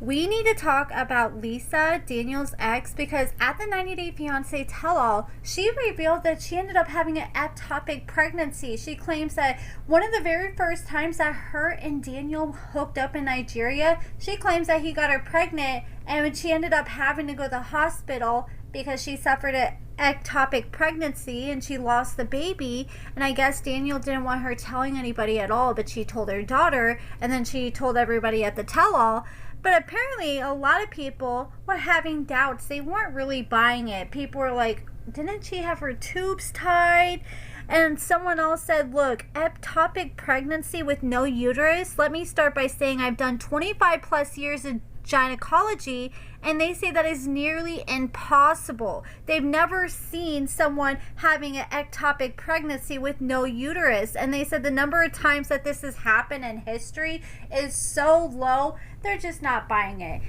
We need to talk about Lisa, Daniel's ex, because at the 90-Day Fiance tell-all, she revealed that she ended up having an ectopic pregnancy. She claims that one of the very first times that her and Daniel hooked up in Nigeria, she claims that he got her pregnant, and when she ended up having to go to the hospital because she suffered an ectopic pregnancy and she lost the baby, and I guess Daniel didn't want her telling anybody at all, but she told her daughter, and then she told everybody at the tell-all. But apparently a lot of people were having doubts. They weren't really buying it. People were like, didn't she have her tubes tied? And someone else said, look, ectopic pregnancy with no uterus. Let me start by saying I've done 25 plus years of gynecology, and they say that is nearly impossible. They've never seen someone having an ectopic pregnancy with no uterus, and they said the number of times that this has happened in history is so low, they're just not buying it.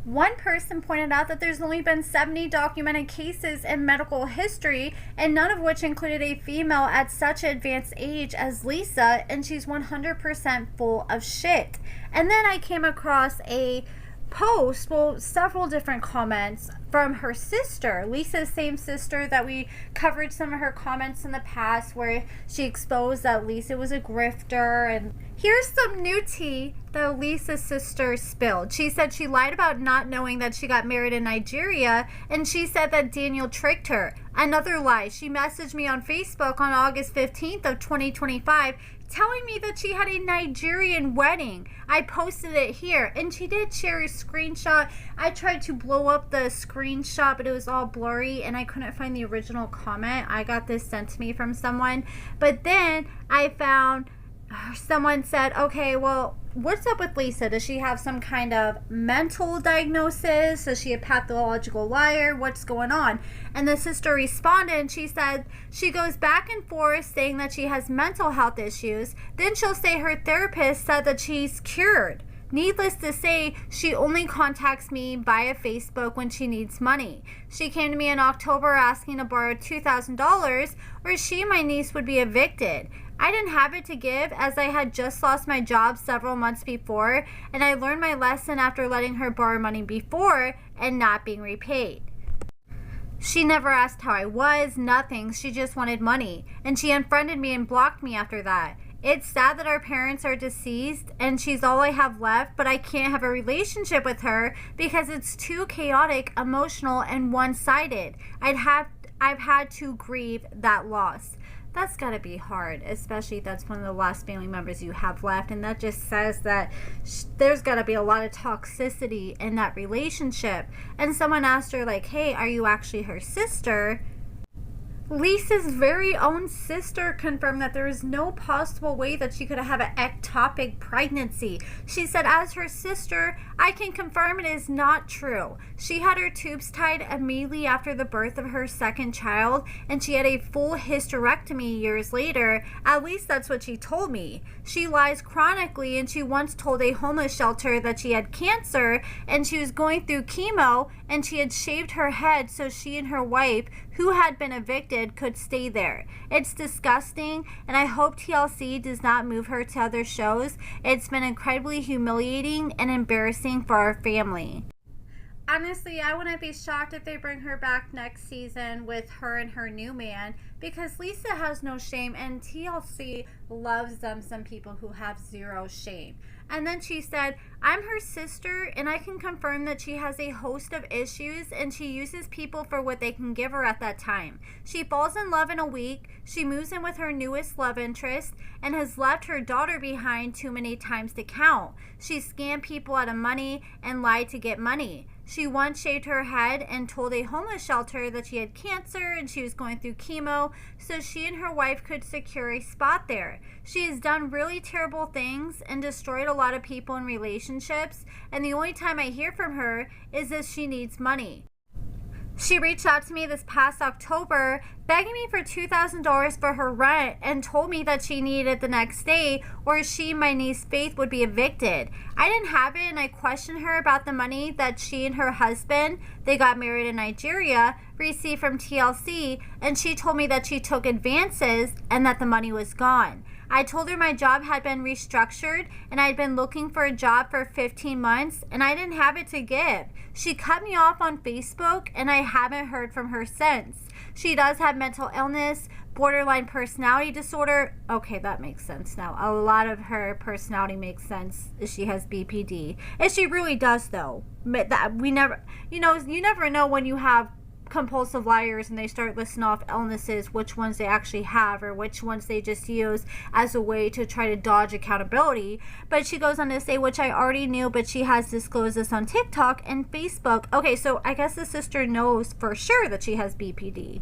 One person pointed out that there's only been 70 documented cases in medical history, and none of which included a female at such an advanced age as Lisa, and she's 100% full of shit. And then I came across a post, well, several different comments from her sister, Lisa's same sister that we covered some of her comments in the past where she exposed that Lisa was a grifter. And here's some new tea that Lisa's sister spilled. She said she lied about not knowing that she got married in Nigeria, and she said that Daniel tricked her. Another lie. She messaged me on Facebook on August 15th of 2025 telling me that she had a Nigerian wedding. I posted it here, and she did share a screenshot. I tried to blow up the screenshot, but it was all blurry, and I couldn't find the original comment. I got this sent to me from someone, but then I found someone said, okay, well, what's up with Lisa? Does she have some kind of mental diagnosis? Is she a pathological liar? What's going on? And the sister responded, and she said she goes back and forth saying that she has mental health issues. Then she'll say her therapist said that she's cured. Needless to say, she only contacts me via Facebook when she needs money. She came to me in October asking to borrow $2,000 or she and my niece would be evicted. I didn't have it to give as I had just lost my job several months before, and I learned my lesson after letting her borrow money before and not being repaid. She never asked how I was, nothing. She just wanted money, and she unfriended me and blocked me after that. It's sad that our parents are deceased and she's all I have left, but I can't have a relationship with her because it's too chaotic, emotional, and one-sided. I've had to grieve that loss. That's gotta be hard, especially if that's one of the last family members you have left, and that just says that there's gotta be a lot of toxicity in that relationship. And someone asked her, like, hey, are you actually her sister? Lisa's very own sister confirmed that there is no possible way that she could have an ectopic pregnancy. She said, as her sister, I can confirm it is not true. She had her tubes tied immediately after the birth of her second child, and she had a full hysterectomy years later. At least that's what she told me. She lies chronically, and she once told a homeless shelter that she had cancer and she was going through chemo, and she had shaved her head so she and her wife, who had been evicted, could stay there. It's disgusting, and I hope TLC does not move her to other shows. It's been incredibly humiliating and embarrassing for our family. Honestly, I wouldn't be shocked if they bring her back next season with her and her new man, because Lisa has no shame, and TLC loves them some people who have zero shame. And then she said, I'm her sister, and I can confirm that she has a host of issues, and she uses people for what they can give her at that time. She falls in love in a week, she moves in with her newest love interest, and has left her daughter behind too many times to count. She scammed people out of money and lied to get money. She once shaved her head and told a homeless shelter that she had cancer and she was going through chemo so she and her wife could secure a spot there. She has done really terrible things and destroyed a lot of people in relationships, and the only time I hear from her is if she needs money. She reached out to me this past October begging me for $2,000 for her rent and told me that she needed it the next day or she and my niece Faith would be evicted. I didn't have it, and I questioned her about the money that she and her husband, they got married in Nigeria, received from TLC, and she told me that she took advances and that the money was gone. I told her my job had been restructured and I'd been looking for a job for 15 months and I didn't have it to give. She cut me off on Facebook and I haven't heard from her since. She does have mental illness, borderline personality disorder. Okay, that makes sense now. A lot of her personality makes sense. She has BPD. And she really does, though. We never, you never know when you have compulsive liars and they start listing off illnesses, which ones they actually have or which ones they just use as a way to try to dodge accountability. But she goes on to say, which I already knew, but she has disclosed this on TikTok and Facebook. Okay, so I guess the sister knows for sure that she has BPD.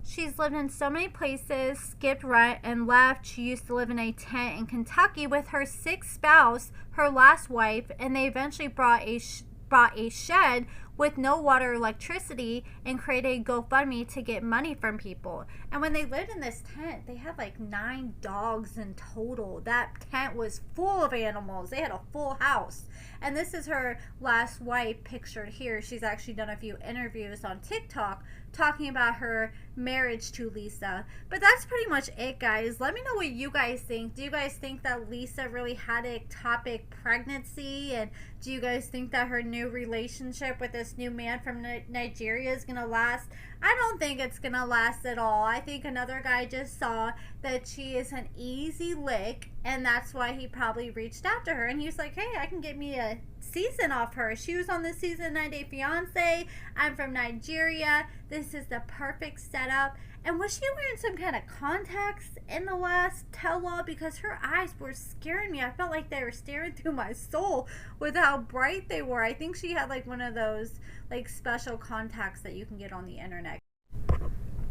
She's lived in so many places, skipped rent, and left. She used to live in a tent in Kentucky with her sixth spouse, her last wife, and they eventually bought a shed with no water or electricity and created a GoFundMe to get money from people. And when they lived in this tent, they had like 9 dogs in total. That tent was full of animals. They had a full house. And this is her last wife pictured here. She's actually done a few interviews on TikTok talking about her marriage to Lisa. But that's pretty much it, guys. Let me know what you guys think. Do you guys think that Lisa really had an ectopic pregnancy? And do you guys think that her new relationship with this new man from Nigeria is going to last? I don't think it's going to last at all. I think another guy just saw that she is an easy lick, and that's why he probably reached out to her. And he was like, hey, I can get me a season off her. She was on the season 90 Day Fiance. I'm from Nigeria. This is the perfect setup. And was she wearing some kind of contacts in the last tell-all? Because her eyes were scaring me. I felt like they were staring through my soul with how bright they were. I think she had like one of those like special contacts that you can get on the internet.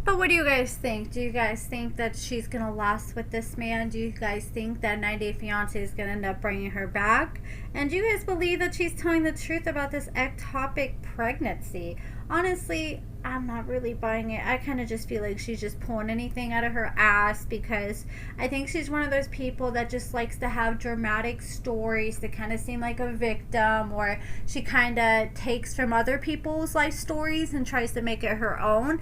But what do you guys think? Do you guys think that she's going to last with this man? Do you guys think that 90 Day Fiance is going to end up bringing her back? And do you guys believe that she's telling the truth about this ectopic pregnancy? Honestly, I'm not really buying it. I kind of just feel like she's just pulling anything out of her ass because I think she's one of those people that just likes to have dramatic stories to kind of seem like a victim, or she kind of takes from other people's life stories and tries to make it her own.